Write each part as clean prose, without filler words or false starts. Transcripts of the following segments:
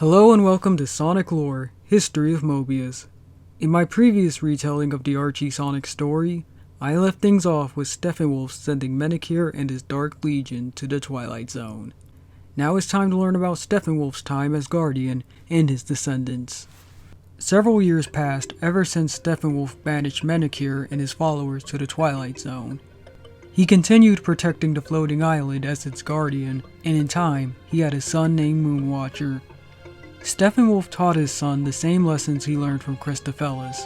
Hello and welcome to Sonic Lore, History of Mobius. In my previous retelling of the Archie Sonic story, I left things off with Steppenwolf sending Menakir and his Dark Legion to the Twilight Zone. Now it's time to learn about Steppenwolf's time as Guardian and his descendants. Several years passed ever since Steppenwolf banished Menakir and his followers to the Twilight Zone. He continued protecting the floating island as its guardian, and in time, he had a son named Moonwatcher. Steppenwolf taught his son the same lessons he learned from Christophilus.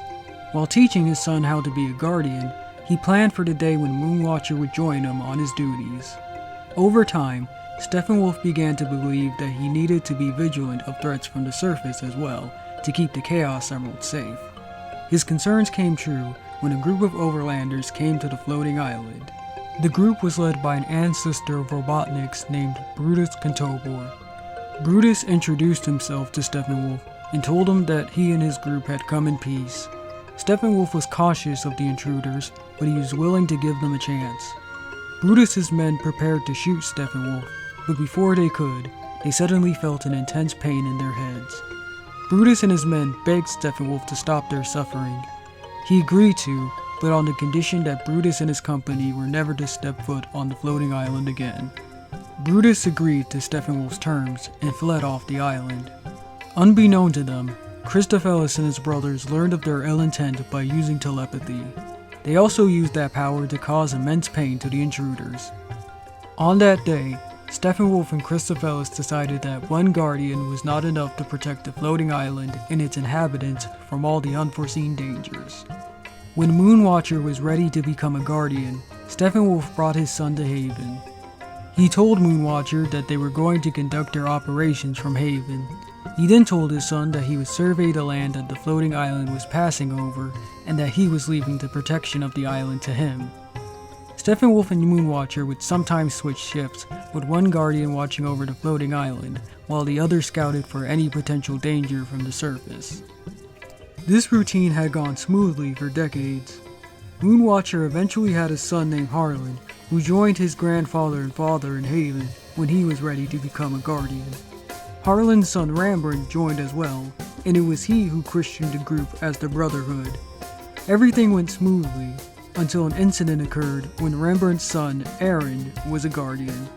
While teaching his son how to be a guardian, he planned for the day when Moonwatcher would join him on his duties. Over time, Steppenwolf began to believe that he needed to be vigilant of threats from the surface as well to keep the Chaos Emerald safe. His concerns came true when a group of Overlanders came to the floating island. The group was led by an ancestor of Robotnik's named Brutus Kantobor. Brutus introduced himself to Steppenwolf and told him that he and his group had come in peace. Steppenwolf was cautious of the intruders, but he was willing to give them a chance. Brutus's men prepared to shoot Steppenwolf, but before they could, they suddenly felt an intense pain in their heads. Brutus and his men begged Steppenwolf to stop their suffering. He agreed to, but on the condition that Brutus and his company were never to step foot on the floating island again. Brutus agreed to Steppenwolf's terms and fled off the island. Unbeknown to them, Christophilus and his brothers learned of their ill intent by using telepathy. They also used that power to cause immense pain to the intruders. On that day, Steppenwolf and Christophilus decided that one guardian was not enough to protect the floating island and its inhabitants from all the unforeseen dangers. When Moonwatcher was ready to become a guardian, Steppenwolf brought his son to Haven. He told Moonwatcher that they were going to conduct their operations from Haven. He then told his son that he would survey the land that the floating island was passing over, and that he was leaving the protection of the island to him. Steppenwolf and Moonwatcher would sometimes switch shifts, with one guardian watching over the floating island, while the other scouted for any potential danger from the surface. This routine had gone smoothly for decades. Moonwatcher eventually had a son named Harlan, who joined his grandfather and father in Haven when he was ready to become a guardian. Harlan's son Rembrandt joined as well, and it was he who christened the group as the Brotherhood. Everything went smoothly, until an incident occurred when Rembrandt's son, Aaron, was a guardian.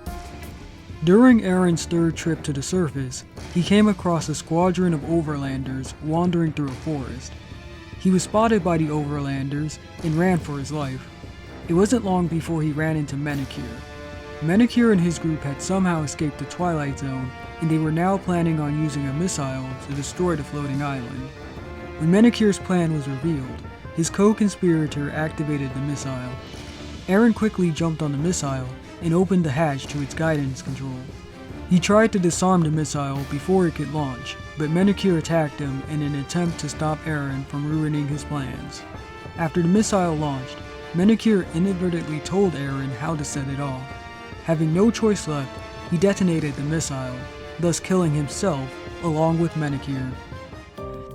During Aaron's third trip to the surface, he came across a squadron of Overlanders wandering through a forest. He was spotted by the Overlanders and ran for his life. It wasn't long before he ran into Menakir. Menakir and his group had somehow escaped the Twilight Zone, and they were now planning on using a missile to destroy the floating island. When Menakir's plan was revealed, his co-conspirator activated the missile. Aaron quickly jumped on the missile and opened the hatch to its guidance control. He tried to disarm the missile before it could launch, but Menakir attacked him in an attempt to stop Aaron from ruining his plans. After the missile launched, Menakir inadvertently told Aaron how to set it off. Having no choice left, he detonated the missile, thus killing himself along with Menakir.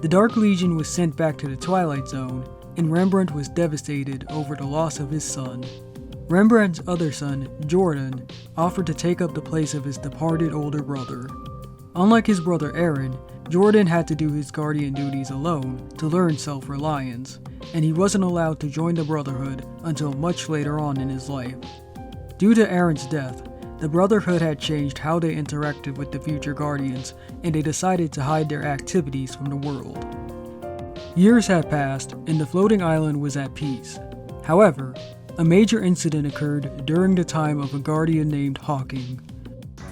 The Dark Legion was sent back to the Twilight Zone, and Rembrandt was devastated over the loss of his son. Rembrandt's other son, Jordan, offered to take up the place of his departed older brother. Unlike his brother Aaron, Jordan had to do his guardian duties alone to learn self-reliance, and he wasn't allowed to join the Brotherhood until much later on in his life. Due to Aaron's death, the Brotherhood had changed how they interacted with the future Guardians, and they decided to hide their activities from the world. Years had passed, and the floating island was at peace. However, a major incident occurred during the time of a Guardian named Hawking.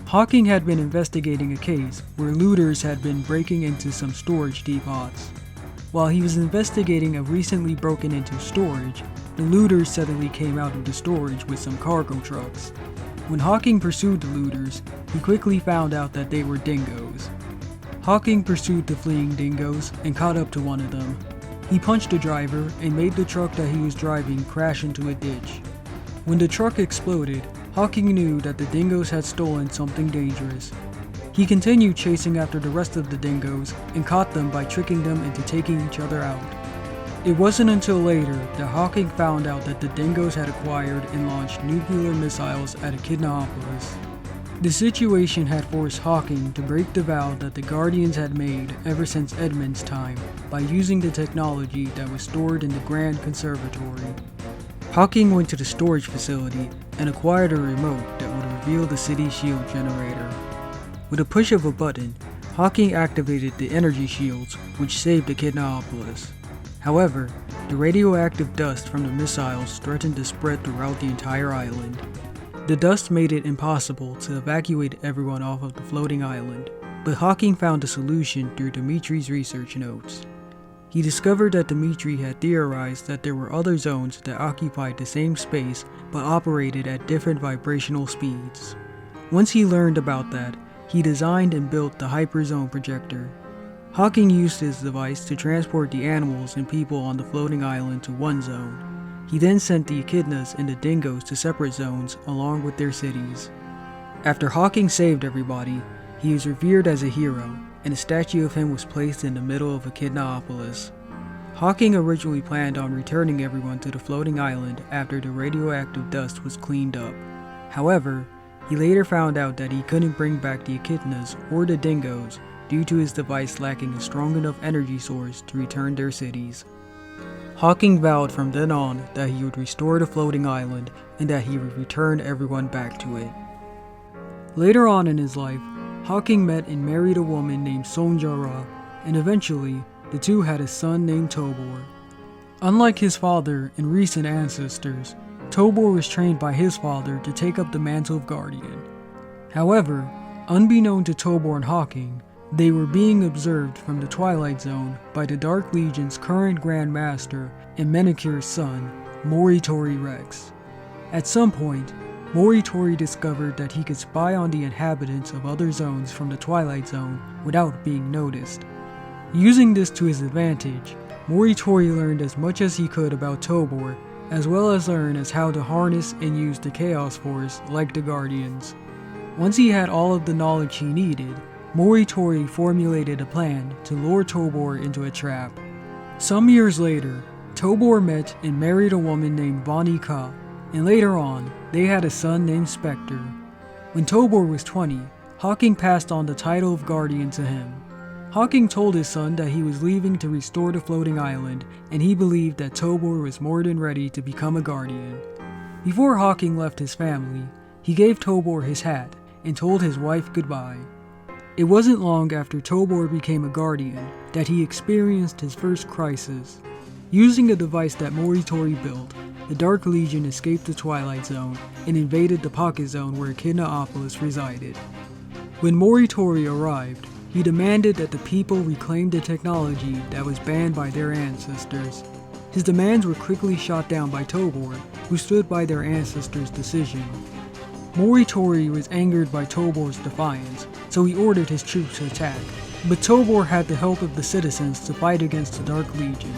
Hawking had been investigating a case where looters had been breaking into some storage depots. While he was investigating a recently broken into storage, the looters suddenly came out of the storage with some cargo trucks. When Hawking pursued the looters, he quickly found out that they were dingoes. Hawking pursued the fleeing dingoes and caught up to one of them. He punched the driver and made the truck that he was driving crash into a ditch. When the truck exploded, Hawking knew that the dingoes had stolen something dangerous. He continued chasing after the rest of the dingoes and caught them by tricking them into taking each other out. It wasn't until later that Hawking found out that the dingoes had acquired and launched nuclear missiles at Echidnapolis. The situation had forced Hawking to break the vow that the Guardians had made ever since Edmund's time by using the technology that was stored in the Grand Conservatory. Hawking went to the storage facility and acquired a remote that would reveal the city's shield generator. With a push of a button, Hawking activated the energy shields, which saved Echidnaopolis. However, the radioactive dust from the missiles threatened to spread throughout the entire island. The dust made it impossible to evacuate everyone off of the floating island, but Hawking found a solution through Dimitri's research notes. He discovered that Dimitri had theorized that there were other zones that occupied the same space but operated at different vibrational speeds. Once he learned about that, he designed and built the Hyperzone projector. Hawking used his device to transport the animals and people on the floating island to one zone. He then sent the echidnas and the dingoes to separate zones along with their cities. After Hawking saved everybody, he was revered as a hero, and a statue of him was placed in the middle of Echidnaopolis. Hawking originally planned on returning everyone to the floating island after the radioactive dust was cleaned up. However, he later found out that he couldn't bring back the echidnas or the dingoes due to his device lacking a strong enough energy source to return their cities. Hawking vowed from then on that he would restore the floating island and that he would return everyone back to it. Later on in his life, Hawking met and married a woman named Sonjara, and eventually, the two had a son named Tobor. Unlike his father and recent ancestors, Tobor was trained by his father to take up the mantle of Guardian. However, unbeknown to Tobor and Hawking, they were being observed from the Twilight Zone by the Dark Legion's current Grand Master and Menicure's son, Moritori Rex. At some point, Moritori discovered that he could spy on the inhabitants of other zones from the Twilight Zone without being noticed. Using this to his advantage, Moritori learned as much as he could about Tobor, as well as learn as how to harness and use the Chaos Force like the Guardians. Once he had all of the knowledge he needed, Moritori formulated a plan to lure Tobor into a trap. Some years later, Tobor met and married a woman named Vani Ka, and later on, they had a son named Spectre. When Tobor was 20, Hawking passed on the title of Guardian to him. Hawking told his son that he was leaving to restore the floating island, and he believed that Tobor was more than ready to become a Guardian. Before Hawking left his family, he gave Tobor his hat and told his wife goodbye. It wasn't long after Tobor became a Guardian that he experienced his first crisis. Using a device that Moritori built, the Dark Legion escaped the Twilight Zone and invaded the Pocket Zone where Echidnaopolis resided. When Moritori arrived, he demanded that the people reclaim the technology that was banned by their ancestors. His demands were quickly shot down by Tobor, who stood by their ancestors' decision. Moritori was angered by Tobor's defiance, so he ordered his troops to attack, but Tobor had the help of the citizens to fight against the Dark Legion.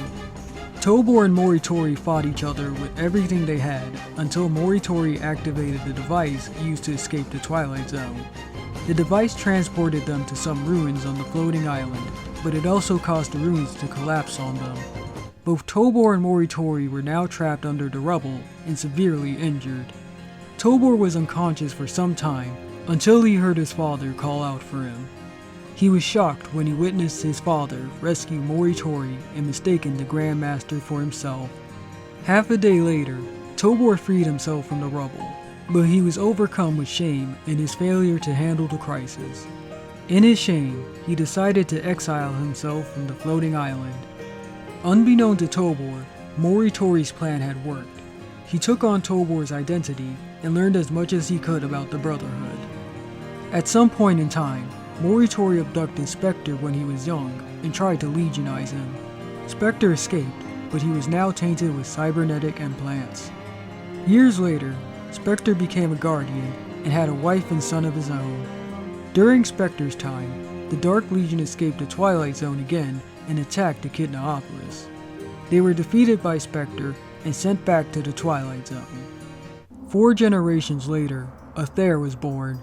Tobor and Moritori fought each other with everything they had until Moritori activated the device used to escape the Twilight Zone. The device transported them to some ruins on the floating island, but it also caused the ruins to collapse on them. Both Tobor and Moritori were now trapped under the rubble and severely injured. Tobor was unconscious for some time until he heard his father call out for him. He was shocked when he witnessed his father rescue Moritori and mistaken the Grand Master for himself. Half a day later, Tobor freed himself from the rubble, but he was overcome with shame in his failure to handle the crisis. In his shame, he decided to exile himself from the floating island. Unbeknown to Tobor, Moritori's plan had worked. He took on Tobor's identity and learned as much as he could about the Brotherhood. At some point in time, Moritori abducted Spectre when he was young and tried to legionize him. Spectre escaped, but he was now tainted with cybernetic implants. Years later, Spectre became a Guardian and had a wife and son of his own. During Spectre's time, the Dark Legion escaped the Twilight Zone again and attacked Echidnaopolis. They were defeated by Spectre and sent back to the Twilight Zone. 4 generations later, Athair was born.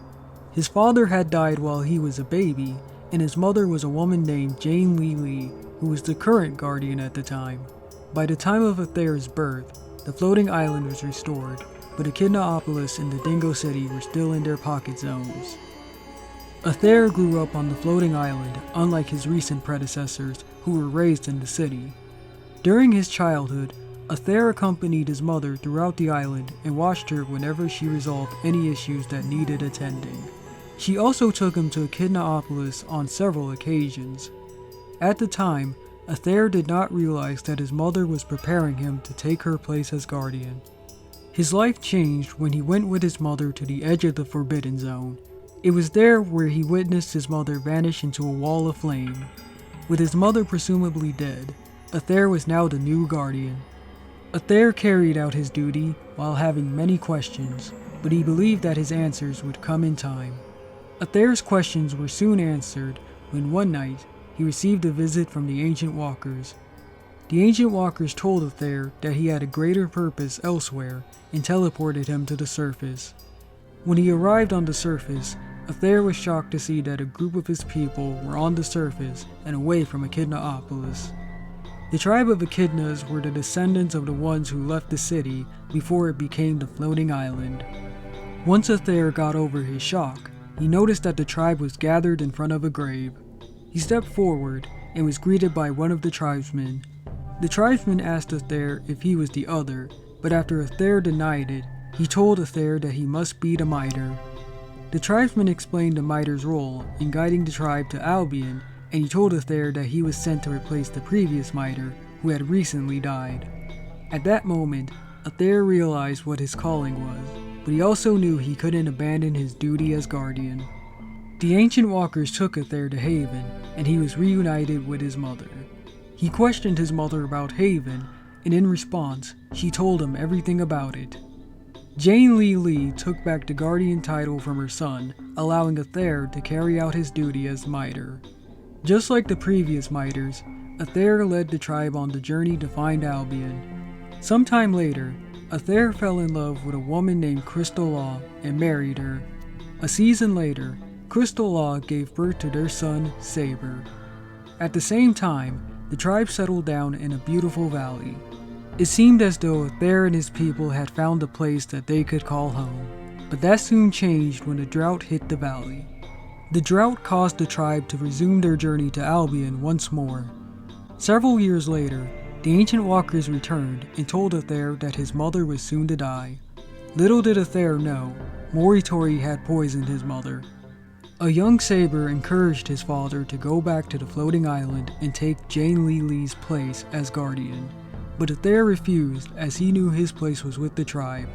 His father had died while he was a baby, and his mother was a woman named Jane Lee, who was the current Guardian at the time. By the time of Athair's birth, the floating island was restored, but Echidnaopolis and the Dingo City were still in their pocket zones. Athair grew up on the floating island, unlike his recent predecessors who were raised in the city. During his childhood, Athair accompanied his mother throughout the island and watched her whenever she resolved any issues that needed attending. She also took him to Echidnaopolis on several occasions. At the time, Athair did not realize that his mother was preparing him to take her place as guardian. His life changed when he went with his mother to the edge of the Forbidden Zone. It was there where he witnessed his mother vanish into a wall of flame. With his mother presumably dead, Athair was now the new guardian. Athair carried out his duty while having many questions, but he believed that his answers would come in time. Athair's questions were soon answered when one night he received a visit from the Ancient Walkers. The Ancient Walkers told Athair that he had a greater purpose elsewhere and teleported him to the surface. When he arrived on the surface, Athair was shocked to see that a group of his people were on the surface and away from Echidnaopolis. The tribe of Echidnas were the descendants of the ones who left the city before it became the floating island. Once Athair got over his shock, he noticed that the tribe was gathered in front of a grave. He stepped forward and was greeted by one of the tribesmen. The tribesman asked Athair if he was the other, but after Athair denied it, he told Athair that he must be the Mitre. The tribesman explained the Mitre's role in guiding the tribe to Albion, and he told Athair that he was sent to replace the previous Mitre, who had recently died. At that moment, Athair realized what his calling was, but he also knew he couldn't abandon his duty as guardian. The Ancient Walkers took Athair to Haven, and he was reunited with his mother. He questioned his mother about Haven, and in response, she told him everything about it. Jane Lee took back the guardian title from her son, allowing Athair to carry out his duty as Mitre. Just like the previous Mitres, Athair led the tribe on the journey to find Albion. Sometime later, Athair fell in love with a woman named Crystal Law and married her. A season later, Crystal Law gave birth to their son, Saber. At the same time, the tribe settled down in a beautiful valley. It seemed as though Athair and his people had found a place that they could call home, but that soon changed when a drought hit the valley. The drought caused the tribe to resume their journey to Albion once more. Several years later, the Ancient Walkers returned and told Athair that his mother was soon to die. Little did Athair know, Moritori had poisoned his mother. A young Saber encouraged his father to go back to the floating island and take Jane Lee's place as guardian. But Athair refused, as he knew his place was with the tribe.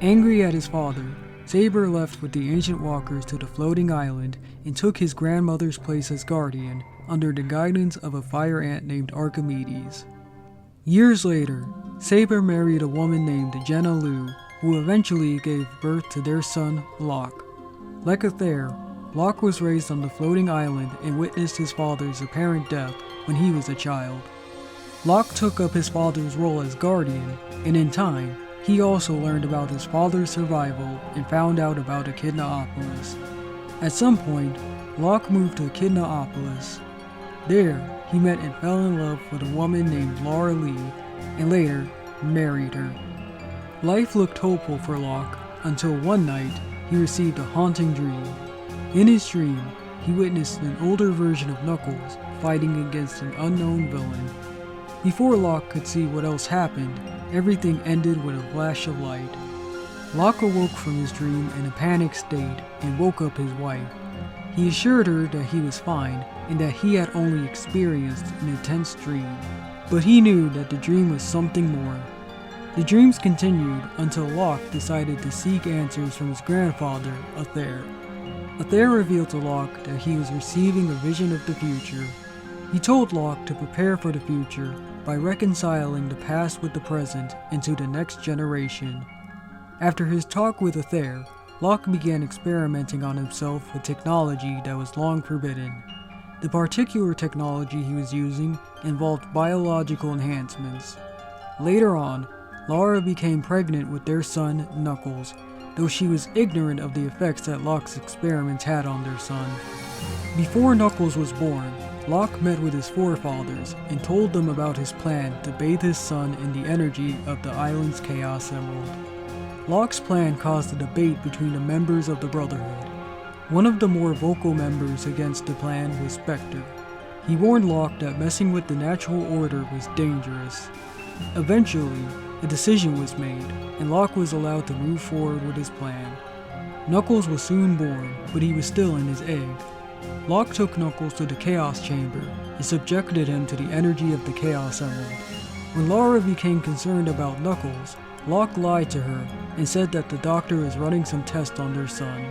Angry at his father, Saber left with the Ancient Walkers to the floating island and took his grandmother's place as guardian under the guidance of a fire ant named Archimedes. Years later, Saber married a woman named Jenna Lu, who eventually gave birth to their son, Locke. Like Athair, Locke was raised on the floating island and witnessed his father's apparent death when he was a child. Locke took up his father's role as guardian, and in time, he also learned about his father's survival and found out about Echidnaopolis. At some point, Locke moved to Echidnaopolis. There, he met and fell in love with a woman named Laura Lee, and later, married her. Life looked hopeful for Locke until one night, he received a haunting dream. In his dream, he witnessed an older version of Knuckles fighting against an unknown villain. Before Locke could see what else happened, everything ended with a flash of light. Locke awoke from his dream in a panicked state and woke up his wife. He assured her that he was fine and that he had only experienced an intense dream, but he knew that the dream was something more. The dreams continued until Locke decided to seek answers from his grandfather, Athair. Athair revealed to Locke that he was receiving a vision of the future. He told Locke to prepare for the future by reconciling the past with the present into the next generation. After his talk with Athair, Locke began experimenting on himself with technology that was long forbidden. The particular technology he was using involved biological enhancements. Later on, Laura became pregnant with their son, Knuckles, though she was ignorant of the effects that Locke's experiments had on their son. Before Knuckles was born, Locke met with his forefathers and told them about his plan to bathe his son in the energy of the island's Chaos Emerald. Locke's plan caused a debate between the members of the Brotherhood. One of the more vocal members against the plan was Spectre. He warned Locke that messing with the natural order was dangerous. Eventually, a decision was made, and Locke was allowed to move forward with his plan. Knuckles was soon born, but he was still in his egg. Locke took Knuckles to the Chaos Chamber and subjected him to the energy of the Chaos Emerald. When Laura became concerned about Knuckles, Locke lied to her and said that the doctor was running some tests on their son.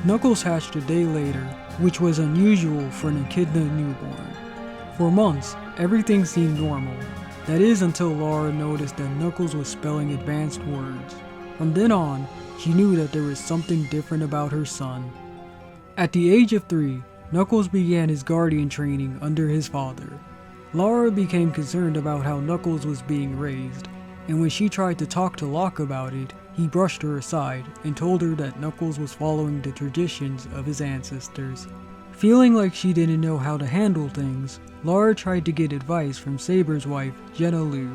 Knuckles hatched a day later, which was unusual for an echidna newborn. For months, everything seemed normal. That is until Laura noticed that Knuckles was spelling advanced words. From then on, she knew that there was something different about her son. At the age of 3, Knuckles began his guardian training under his father. Laura became concerned about how Knuckles was being raised, and when she tried to talk to Locke about it, he brushed her aside and told her that Knuckles was following the traditions of his ancestors. Feeling like she didn't know how to handle things, Laura tried to get advice from Saber's wife, Jenna Liu.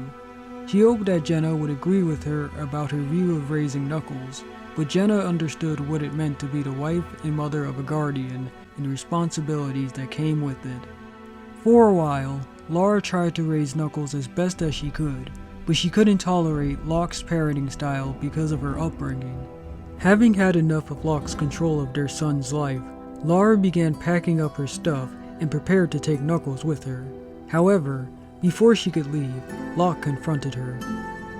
She hoped that Jenna would agree with her about her view of raising Knuckles, but Jenna understood what it meant to be the wife and mother of a guardian and the responsibilities that came with it. For a while, Laura tried to raise Knuckles as best as she could, but she couldn't tolerate Locke's parenting style because of her upbringing. Having had enough of Locke's control of their son's life, Laura began packing up her stuff and prepared to take Knuckles with her. However, before she could leave, Locke confronted her.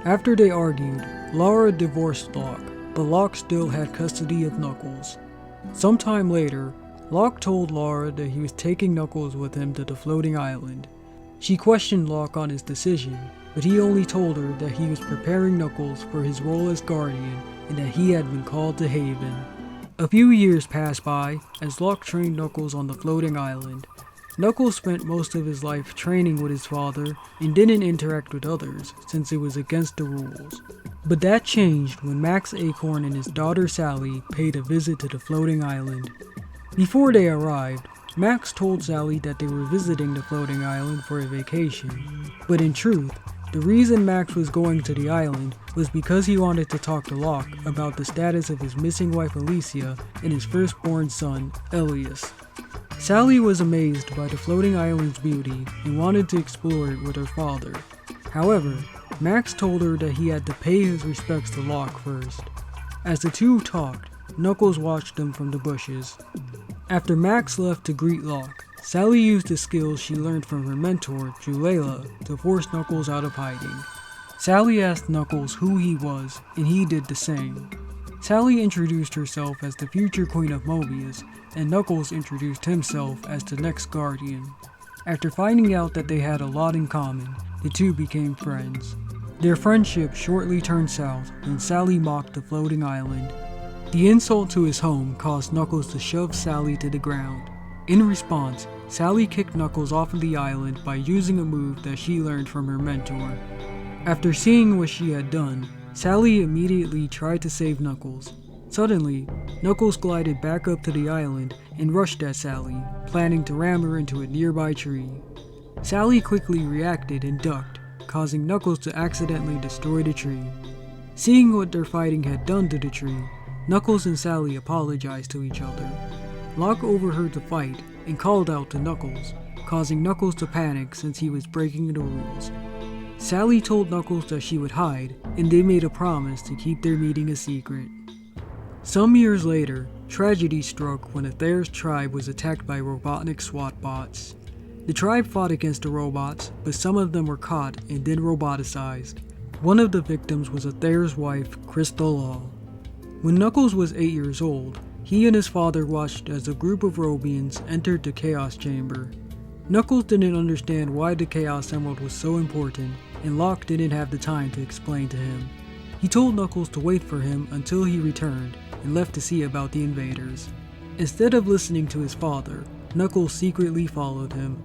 After they argued, Laura divorced Locke, but Locke still had custody of Knuckles. Sometime later, Locke told Laura that he was taking Knuckles with him to the floating island. She questioned Locke on his decision, but he only told her that he was preparing Knuckles for his role as guardian and that he had been called to Haven. A few years passed by as Locke trained Knuckles on the floating island. Knuckles spent most of his life training with his father and didn't interact with others since it was against the rules. But that changed when Max Acorn and his daughter Sally paid a visit to the floating island. Before they arrived, Max told Sally that they were visiting the floating island for a vacation. But in truth, the reason Max was going to the island was because he wanted to talk to Locke about the status of his missing wife Alicia and his firstborn son, Elias. Sally was amazed by the floating island's beauty and wanted to explore it with her father. However, Max told her that he had to pay his respects to Locke first. As the two talked, Knuckles watched them from the bushes. After Max left to greet Locke, Sally used the skills she learned from her mentor, Julela, to force Knuckles out of hiding. Sally asked Knuckles who he was, and he did the same. Sally introduced herself as the future Queen of Mobius, and Knuckles introduced himself as the next Guardian. After finding out that they had a lot in common, the two became friends. Their friendship shortly turned south when Sally mocked the floating island. The insult to his home caused Knuckles to shove Sally to the ground. In response, Sally kicked Knuckles off of the island by using a move that she learned from her mentor. After seeing what she had done, Sally immediately tried to save Knuckles. Suddenly, Knuckles glided back up to the island and rushed at Sally, planning to ram her into a nearby tree. Sally quickly reacted and ducked, causing Knuckles to accidentally destroy the tree. Seeing what their fighting had done to the tree, Knuckles and Sally apologized to each other. Locke overheard the fight and called out to Knuckles, causing Knuckles to panic since he was breaking the rules. Sally told Knuckles that she would hide, and they made a promise to keep their meeting a secret. Some years later, tragedy struck when Athair's tribe was attacked by Robotnik SWAT bots. The tribe fought against the robots, but some of them were caught and then roboticized. One of the victims was Athair's wife, Crystal Law. When Knuckles was 8 years old, he and his father watched as a group of Robians entered the Chaos Chamber. Knuckles didn't understand why the Chaos Emerald was so important, and Locke didn't have the time to explain to him. He told Knuckles to wait for him until he returned, and left to see about the invaders. Instead of listening to his father, Knuckles secretly followed him.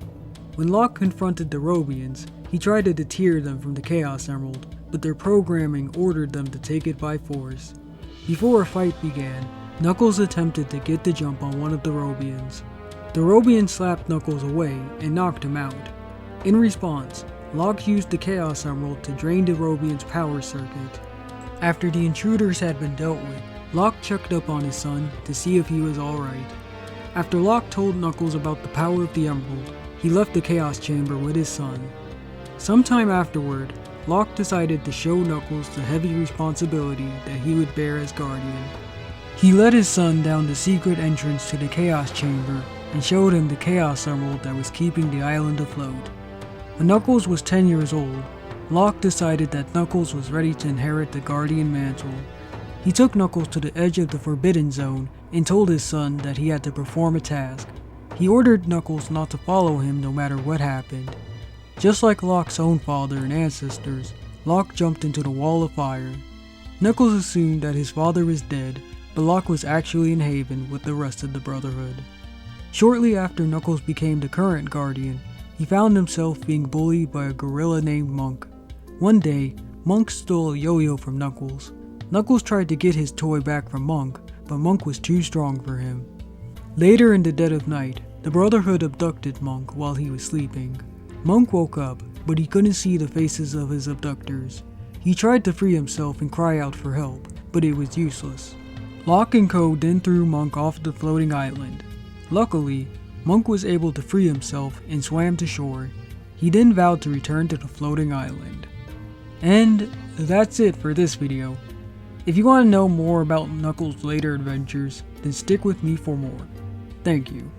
When Locke confronted the Robians, he tried to deter them from the Chaos Emerald, but their programming ordered them to take it by force. Before a fight began, Knuckles attempted to get the jump on one of the Robians. The Robian slapped Knuckles away and knocked him out. In response, Locke used the Chaos Emerald to drain the Robian's power circuit. After the intruders had been dealt with, Locke checked up on his son to see if he was alright. After Locke told Knuckles about the power of the Emerald, he left the Chaos Chamber with his son. Sometime afterward, Locke decided to show Knuckles the heavy responsibility that he would bear as Guardian. He led his son down the secret entrance to the Chaos Chamber and showed him the Chaos Emerald that was keeping the island afloat. When Knuckles was 10 years old, Locke decided that Knuckles was ready to inherit the Guardian mantle. He took Knuckles to the edge of the Forbidden Zone and told his son that he had to perform a task. He ordered Knuckles not to follow him no matter what happened. Just like Locke's own father and ancestors, Locke jumped into the wall of fire. Knuckles assumed that his father was dead, but Locke was actually in Haven with the rest of the Brotherhood. Shortly after Knuckles became the current Guardian, he found himself being bullied by a gorilla named Monk. One day, Monk stole a yo-yo from Knuckles. Knuckles tried to get his toy back from Monk, but Monk was too strong for him. Later in the dead of night, the Brotherhood abducted Monk while he was sleeping. Monk woke up, but he couldn't see the faces of his abductors. He tried to free himself and cry out for help, but it was useless. Locke and Co. then threw Monk off the floating island. Luckily, Monk was able to free himself and swam to shore. He then vowed to return to the floating island. And that's it for this video. If you want to know more about Knuckles' later adventures, then stick with me for more. Thank you.